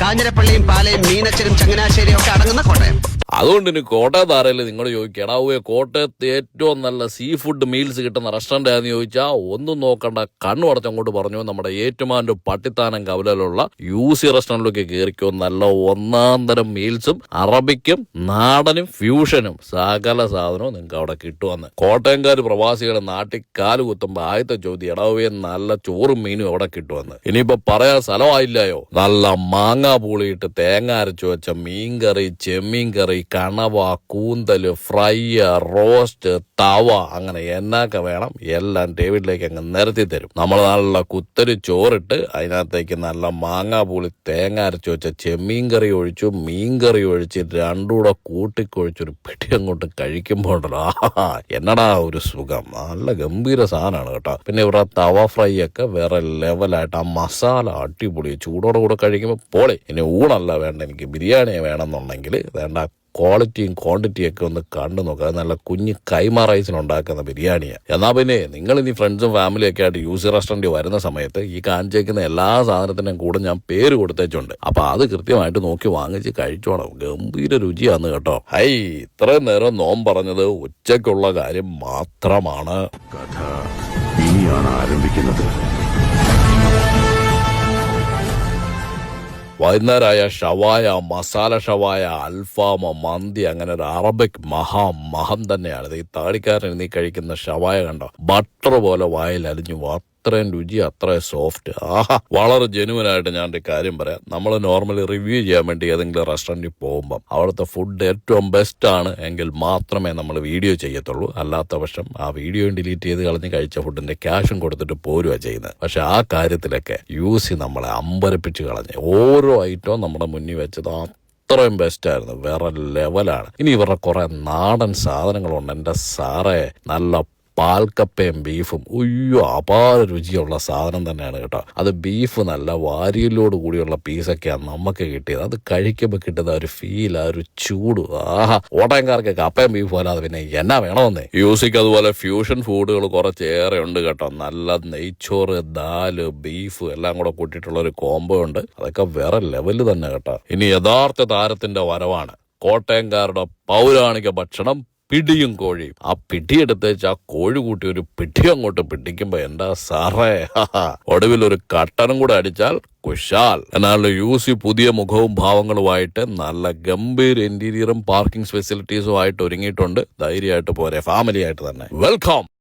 കാഞ്ഞിരപ്പള്ളിയും പാലയും മീനച്ചനും ചങ്ങനാശ്ശേരിയും ഒക്കെ അടങ്ങുന്ന കോട്ടയം. അതുകൊണ്ട് ഇനി കോട്ടയത്താരല്ലേ നിങ്ങൾ ചോദിക്കുക, എടാവുക കോട്ടയത്ത് ഏറ്റവും നല്ല സീ ഫുഡ് മീൽസ് കിട്ടുന്ന റെസ്റ്റോറന്റ് ആണെന്ന് ചോദിച്ചാൽ ഒന്നും നോക്കണ്ട, കണ്ണു അടച്ചങ്ങോട്ട് പറഞ്ഞു നമ്മുടെ ഏറ്റുമാൻ്റെ പട്ടിത്താനം കവലയിലുള്ള യൂസി റെസ്റ്റോറന്റിലൊക്കെ കയറിക്കോ. നല്ല ഒന്നാം തരം മീൽസും അറബിക്കും നാടനും ഫ്യൂഷനും സകല സാധനവും നിങ്ങൾക്ക് അവിടെ കിട്ടുമെന്ന്. കോട്ടയംകാർ പ്രവാസികളെ നാട്ടിൽ കാല് കുത്തുമ്പോൾ ആദ്യത്തെ ചോദ്യം എടാവുക നല്ല ചോറും മീനും അവിടെ കിട്ടുമെന്ന്. ഇനിയിപ്പോ പറയാൻ സ്ഥലമായില്ലയോ, നല്ല മാങ്ങാ പൂളിയിട്ട് തേങ്ങ അരച്ചു വെച്ച മീൻകറി, ചെമ്മീൻ കറി, കണവ, കൂന്തല്, ഫ്രൈ, റോസ്റ്റ്, തവ, അങ്ങനെ എന്നൊക്കെ വേണം എല്ലാം ടേബിളിലേക്ക് അങ്ങ് നിരത്തി തരും. നമ്മൾ നല്ല കുത്തരി ചോറിട്ട് അതിനകത്തേക്ക് നല്ല മാങ്ങാ പൂളി തേങ്ങ അരച്ചു വെച്ച ചെമ്മീൻ കറി ഒഴിച്ചു മീൻകറി ഒഴിച്ച് രണ്ടുകൂടെ കൂട്ടിക്കൊഴിച്ചൊരു പിടി അങ്ങോട്ട് കഴിക്കുമ്പോണ്ടല്ലോ, എന്നടാ ഒരു സുഖം. നല്ല ഗംഭീര സാധനമാണ് കേട്ടോ. പിന്നെ ഇവിടെ തവ ഫ്രൈ ഒക്കെ വേറെ ലെവലായിട്ട് ആ മസാല അടിപൊളി, ചൂടോടെ കൂടെ കഴിക്കുമ്പോൾ പോളി. ഇനി ഊണല്ല വേണ്ട, എനിക്ക് ബിരിയാണി വേണമെന്നുണ്ടെങ്കിൽ വേണ്ട ക്വാളിറ്റിയും ക്വാണ്ടിറ്റിയും ഒക്കെ ഒന്ന് കണ്ടു നോക്കുക. നല്ല കുഞ്ഞ് കൈമ റൈസിനുണ്ടാക്കുന്ന ബിരിയാണിയാണ്. എന്നാൽ പിന്നെ നിങ്ങൾ ഇനി ഫ്രണ്ട്സും ഫാമിലിയും ഒക്കെ ആയിട്ട് യൂസി റെസ്റ്റോറൻറ്റ് വരുന്ന സമയത്ത് ഈ കാണിച്ചേക്കുന്ന എല്ലാ സാധനത്തിനും കൂടെ ഞാൻ പേര് കൊടുത്തേച്ചുണ്ട്. അപ്പൊ അത് കൃത്യമായിട്ട് നോക്കി വാങ്ങിച്ച് കഴിച്ചോണം. ഗംഭീര രുചിയാന്ന് കേട്ടോ. ഹൈ, ഇത്രയും നേരം നോം പറഞ്ഞത് ഉച്ചയ്ക്കുള്ള കാര്യം മാത്രമാണ്. കഥ ഇനിയാണ് ആരംഭിക്കുന്നത്. വൈകുന്നേരമായ ഷവായ, മസാല ഷവായ, അൽഫാം, മന്തി, അങ്ങനെ ഒരു അറബിക് മഹം തന്നെയാണ് ഈ താടിക്കാരൻ നീ കഴിക്കുന്ന ഷവായ. കണ്ടോ, ബട്ടർ പോലെ വായിൽ അലിഞ്ഞു. അത്രയും രുചി, അത്രയും സോഫ്റ്റ്. വളരെ ജെനുവനായിട്ട് ഞാൻ ഒരു കാര്യം പറയാം. നമ്മൾ നോർമലി റിവ്യൂ ചെയ്യാൻ വേണ്ടി ഏതെങ്കിലും റെസ്റ്റോറൻറ്റിൽ പോകുമ്പം അവിടുത്തെ ഫുഡ് ഏറ്റവും ബെസ്റ്റ് ആണ് എങ്കിൽ മാത്രമേ നമ്മൾ വീഡിയോ ചെയ്യത്തുള്ളൂ. അല്ലാത്ത പക്ഷം ആ വീഡിയോ ഡിലീറ്റ് ചെയ്ത് കളഞ്ഞ് കഴിച്ച ഫുഡിന്റെ ക്യാഷും കൊടുത്തിട്ട് പോരുക ചെയ്യുന്നത്. പക്ഷെ ആ കാര്യത്തിലൊക്കെ യൂസി നമ്മളെ അമ്പരപ്പിച്ച് കളഞ്ഞ് ഓരോ ഐറ്റവും നമ്മുടെ മുന്നിൽ വെച്ചത് അത്രയും ബെസ്റ്റായിരുന്നു, വേറെ ലെവലാണ്. ഇനി ഇവരുടെ കുറെ നാടൻ സാധനങ്ങളുണ്ട്. എൻ്റെ സാറേ, നല്ല പാൽക്കപ്പയും ബീഫും, ഉയ്യോ അപാര രുചിയുള്ള സാധനം തന്നെയാണ് കേട്ടോ. അത് ബീഫ് നല്ല വാരിയലോട് കൂടിയുള്ള പീസൊക്കെയാണ് നമുക്ക് കിട്ടിയത്. അത് കഴിക്കുമ്പോൾ കിട്ടുന്ന ഒരു ഫീൽ, ആ ഒരു ചൂട്, ഓട്ടയംകാർക്ക് കപ്പയും ബീഫും അല്ലാതെ പിന്നെ എന്നാ വേണമെന്നേ. യൂസിക്ക് അതുപോലെ ഫ്യൂഷൻ ഫുഡുകൾ കുറച്ചേറെ ഉണ്ട് കേട്ടോ. നല്ല നെയ്ച്ചോറ്, ദാല്, ബീഫ് എല്ലാം കൂടെ കൂട്ടിയിട്ടുള്ള ഒരു കോംബോ ഉണ്ട്. അതൊക്കെ വേറെ ലെവല് തന്നെ കേട്ടോ. ഇനി യഥാർത്ഥ താരത്തിന്റെ വരവാണ്. കോട്ടയംകാരുടെ പൗരാണിക ഭക്ഷണം പിടിയും കോഴിയും. ആ പിടിയെടുത്തേച്ച് ആ കോഴി കൂട്ടി ഒരു പിടി അങ്ങോട്ട് പിടിക്കുമ്പോ എന്താ സാറേ, ഒടുവിൽ ഒരു കട്ടനും കൂടെ അടിച്ചാൽ കുശാൽ. എന്നാൽ യൂസി പുതിയ മുഖവും ഭാവങ്ങളുമായിട്ട് നല്ല ഗംഭീര ഇന്റീരിയറും പാർക്കിംഗ് ഫെസിലിറ്റീസും ആയിട്ട് ഒരുങ്ങിയിട്ടുണ്ട്. ധൈര്യമായിട്ട് പോരെ, ഫാമിലി ആയിട്ട് തന്നെ. വെൽക്കം.